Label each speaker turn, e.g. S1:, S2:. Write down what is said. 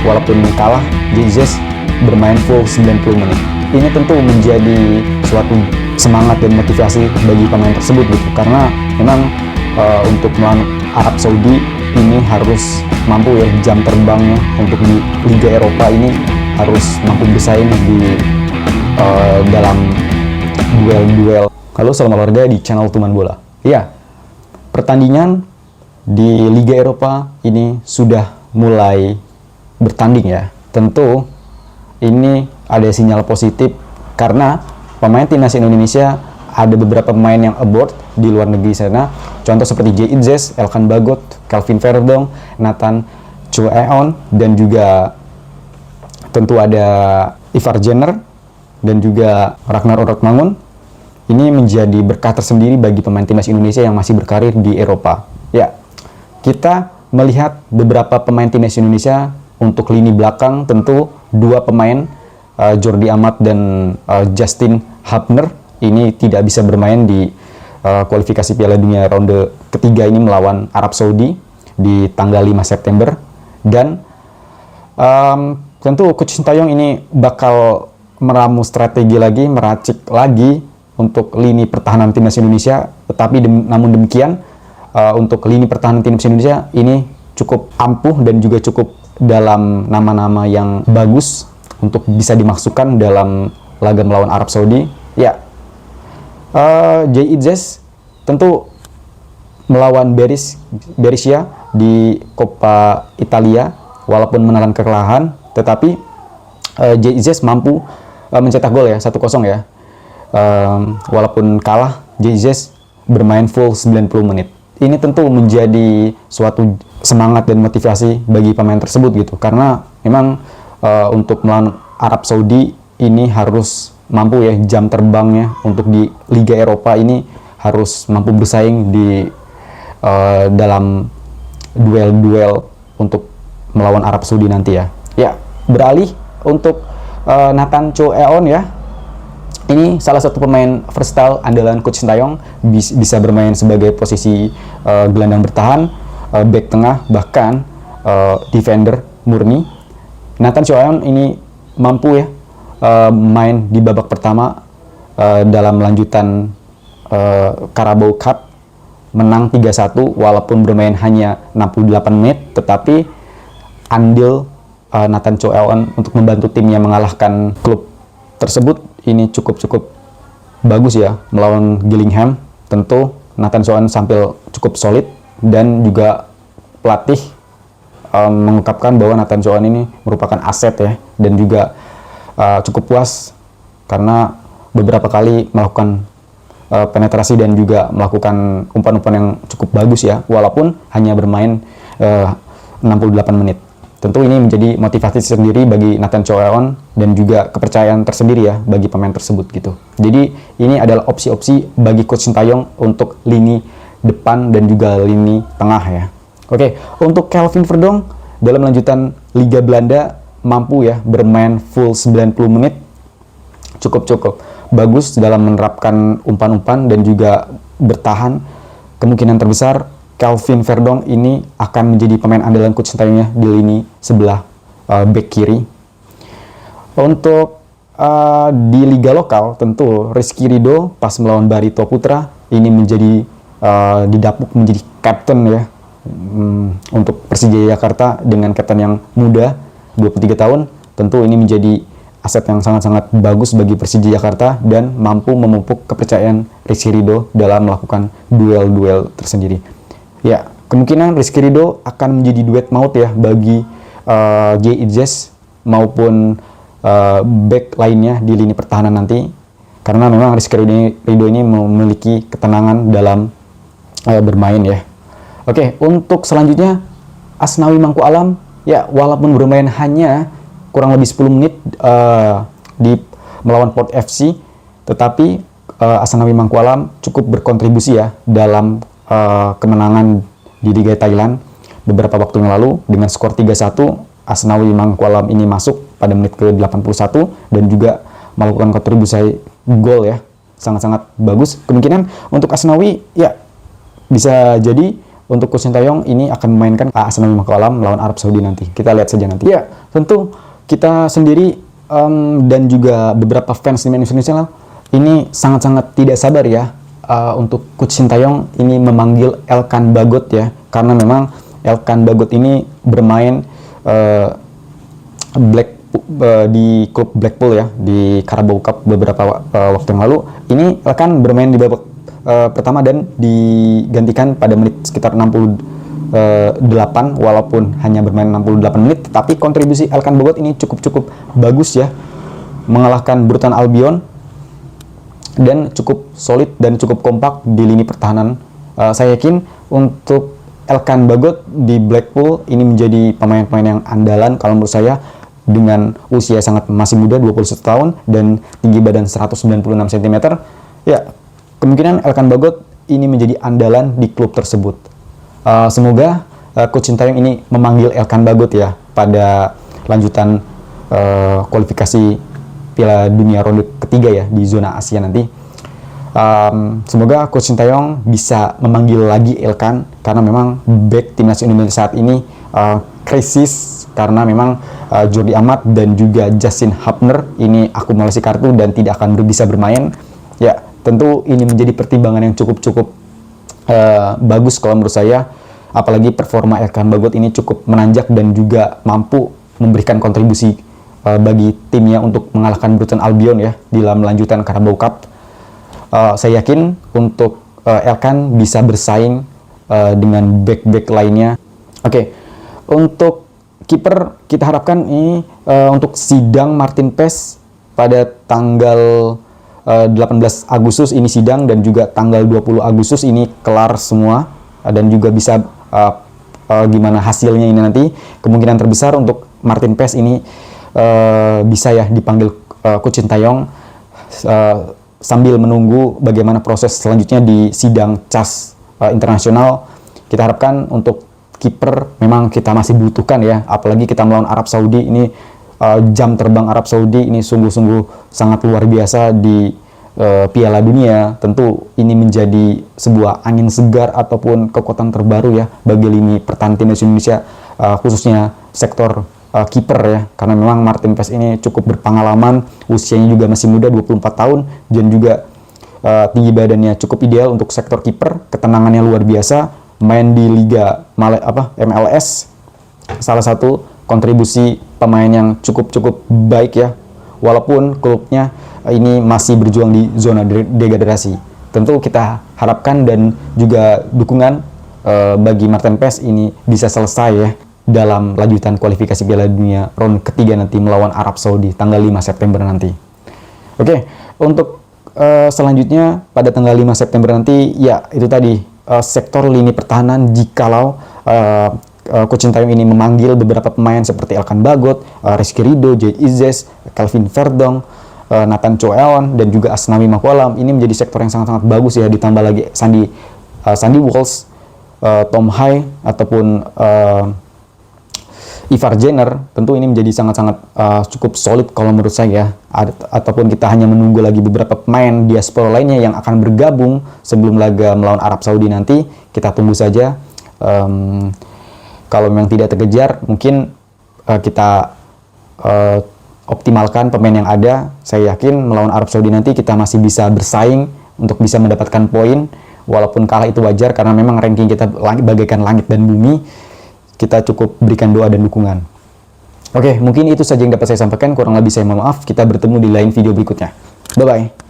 S1: walaupun kalah, Jesus bermain full 90 menit. Ini tentu menjadi suatu semangat dan motivasi bagi pemain tersebut gitu, karena memang untuk melawan Arab Saudi ini harus mampu ya, jam terbangnya untuk di Liga Eropa ini harus mampu bersaing di dalam duel-duel. Halo, selamat olahraga di channel Tuman Bola. Ya, pertandingan di Liga Eropa ini sudah mulai bertanding ya. Tentu ini ada sinyal positif karena pemain timnas Indonesia ada beberapa pemain yang abroad di luar negeri sana. Contoh seperti Jay Itzes, Elkan Bagot, Calvin Verdong, Nathan Choeon, dan juga tentu ada Ivar Jenner dan juga Ragnar Orotmangun. Ini menjadi berkah tersendiri bagi pemain timnas Indonesia yang masih berkarir di Eropa. Ya, kita melihat beberapa pemain timnas Indonesia untuk lini belakang, tentu dua pemain Jordi Amat dan Justin Hubner ini tidak bisa bermain di kualifikasi Piala Dunia ronde ketiga ini melawan Arab Saudi di tanggal 5 September. Dan tentu Coach Sintayong ini bakal meramu strategi lagi, meracik lagi untuk lini pertahanan timnas Indonesia. Tetapi namun demikian untuk lini pertahanan timnas Indonesia ini cukup ampuh dan juga cukup dalam nama-nama yang bagus untuk bisa dimasukkan dalam laga melawan Arab Saudi. Ya, Jay Itzes tentu melawan Berisia di Coppa Italia walaupun menelan kekalahan, tetapi Jay Itzes mampu mencetak gol ya, 1-0 ya. Walaupun kalah, Jay Itzes bermain full 90 menit. Ini tentu menjadi suatu semangat dan motivasi bagi pemain tersebut gitu, karena memang untuk melawan Arab Saudi ini harus mampu ya, jam terbangnya untuk di Liga Eropa ini harus mampu bersaing di dalam duel-duel untuk melawan Arab Saudi nanti ya. Ya, beralih untuk Nathan Choeon ya. Ini salah satu pemain versatile andalan Coach Sintayong, bisa bermain sebagai posisi gelandang bertahan, back tengah, bahkan defender murni. Nathan Choeon ini mampu ya main di babak pertama dalam lanjutan Carabao Cup, menang 3-1 walaupun bermain hanya 68 menit, tetapi andil Nathan Choeon untuk membantu timnya mengalahkan klub tersebut ini cukup bagus ya melawan Gillingham. Tentu Nathan Choeon tampil cukup solid dan juga pelatih mengungkapkan bahwa Nathan Choeon ini merupakan aset ya, dan juga cukup puas karena beberapa kali melakukan penetrasi dan juga melakukan umpan-umpan yang cukup bagus ya, walaupun hanya bermain 68 menit. Tentu ini menjadi motivasi sendiri bagi Nathan Choeon dan juga kepercayaan tersendiri ya bagi pemain tersebut gitu. Jadi ini adalah opsi-opsi bagi Coach Sintayong untuk lini depan dan juga lini tengah ya. Oke, untuk Calvin Verdong dalam lanjutan Liga Belanda mampu ya bermain full 90 menit. Cukup bagus dalam menerapkan umpan-umpan dan juga bertahan. Kemungkinan terbesar Calvin Verdong ini akan menjadi pemain andalan Coach Sintayong di lini sebelah back kiri. Untuk di liga lokal tentu Rizky Ridho pas melawan Barito Putra ini menjadi didapuk menjadi kapten ya untuk Persija Jakarta dengan kapten yang muda 23 tahun. Tentu ini menjadi aset yang sangat-sangat bagus bagi Persija Jakarta dan mampu memupuk kepercayaan Rizky Ridho dalam melakukan duel-duel tersendiri. Ya, kemungkinan Rizky Ridho akan menjadi duet maut ya bagi Jay Itzes maupun back lainnya di lini pertahanan nanti, karena memang Rizky Ridho ini memiliki ketenangan dalam bermain ya. Oke, untuk selanjutnya Asnawi Mangku Alam ya, walaupun bermain hanya kurang lebih 10 menit di melawan Port FC, tetapi Asnawi Mangku Alam cukup berkontribusi ya dalam kemenangan di Liga Thailand beberapa waktu yang lalu dengan skor 3-1. Asnawi Mangku Alam ini masuk pada menit ke-81 dan juga melakukan kontribusi gol ya, sangat-sangat bagus. Kemungkinan untuk Asnawi ya bisa jadi untuk Coach Sintayong ini akan memainkan AS Asnawi Makalam melawan Arab Saudi nanti. Kita lihat saja nanti. Ya, tentu kita sendiri dan juga beberapa fans timnas Indonesia ini sangat-sangat tidak sabar ya untuk Coach Sintayong ini memanggil Elkan Bagot ya, karena memang Elkan Bagot ini bermain di klub Blackpool ya, di Carabao Cup beberapa waktu yang lalu. Ini Elkan bermain di babak pertama dan digantikan pada menit sekitar 68, walaupun hanya bermain 68 menit, tetapi kontribusi Elkan Bagot ini cukup bagus ya, mengalahkan Burton Albion dan cukup solid dan cukup kompak di lini pertahanan. Saya yakin untuk Elkan Bagot di Blackpool ini menjadi pemain-pemain yang andalan kalau menurut saya, dengan usia sangat masih muda 21 tahun dan tinggi badan 196 cm. Ya, kemungkinan Elkan Bagot ini menjadi andalan di klub tersebut. Semoga Coach Sintayong ini memanggil Elkan Bagot ya pada lanjutan kualifikasi Piala Dunia ronde ketiga ya di zona Asia nanti. Semoga Coach Sintayong bisa memanggil lagi Elkan, karena memang back timnas Indonesia saat ini krisis, karena memang Jordi Amat dan juga Justin Hubner ini akumulasi kartu dan tidak akan bisa bermain. Ya, tentu ini menjadi pertimbangan yang cukup bagus kalau menurut saya, apalagi performa Elkan Bagot ini cukup menanjak dan juga mampu memberikan kontribusi bagi timnya untuk mengalahkan Burton Albion ya di dalam lanjutan Carabao Cup. Saya yakin untuk Elkan bisa bersaing dengan back-back lainnya. Oke, untuk kiper kita harapkan ini untuk sidang Martin Paes pada tanggal 18 Agustus ini sidang, dan juga tanggal 20 Agustus ini kelar semua, dan juga bisa gimana hasilnya ini nanti. Kemungkinan terbesar untuk Martin Paes ini bisa ya dipanggil Coach Sintayong sambil menunggu bagaimana proses selanjutnya di sidang CAS internasional. Kita harapkan untuk kiper memang kita masih butuhkan ya, apalagi kita melawan Arab Saudi ini. Jam terbang Arab Saudi ini sungguh-sungguh sangat luar biasa di Piala Dunia. Tentu ini menjadi sebuah angin segar ataupun kekuatan terbaru ya bagi lini pertahanan timnas Indonesia, khususnya sektor kiper ya, karena memang Martin Paes ini cukup berpengalaman, usianya juga masih muda 24 tahun, dan juga tinggi badannya cukup ideal untuk sektor kiper, ketenangannya luar biasa, main di Liga MLS, salah satu kontribusi pemain yang cukup baik ya, walaupun klubnya ini masih berjuang di zona degradasi. Tentu kita harapkan dan juga dukungan bagi Martin Paes ini bisa selesai ya dalam lanjutan kualifikasi Piala Dunia ronde ketiga nanti melawan Arab Saudi tanggal 5 September nanti. Oke, untuk selanjutnya pada tanggal 5 September nanti ya itu tadi sektor lini pertahanan, jikalau Coach Sintayong ini memanggil beberapa pemain seperti Elkan Bagot, Rizky Ridho, Jay Izzes, Kelvin Verdong, Nathan Choeon, dan juga Asnawi Makalam. Ini menjadi sektor yang sangat bagus ya, ditambah lagi Sandy Walsh, Tom Hai ataupun Ivar Jenner. Tentu ini menjadi sangat cukup solid kalau menurut saya. Ataupun kita hanya menunggu lagi beberapa pemain diaspora lainnya yang akan bergabung sebelum laga melawan Arab Saudi nanti. Kita tunggu saja. Kalau memang tidak terkejar, mungkin kita optimalkan pemain yang ada. Saya yakin melawan Arab Saudi nanti kita masih bisa bersaing untuk bisa mendapatkan poin. Walaupun kalah itu wajar, karena memang ranking kita bagaikan langit dan bumi. Kita cukup berikan doa dan dukungan. Oke, mungkin itu saja yang dapat saya sampaikan. Kurang lebih saya mohon maaf. Kita bertemu di lain video berikutnya. Bye-bye.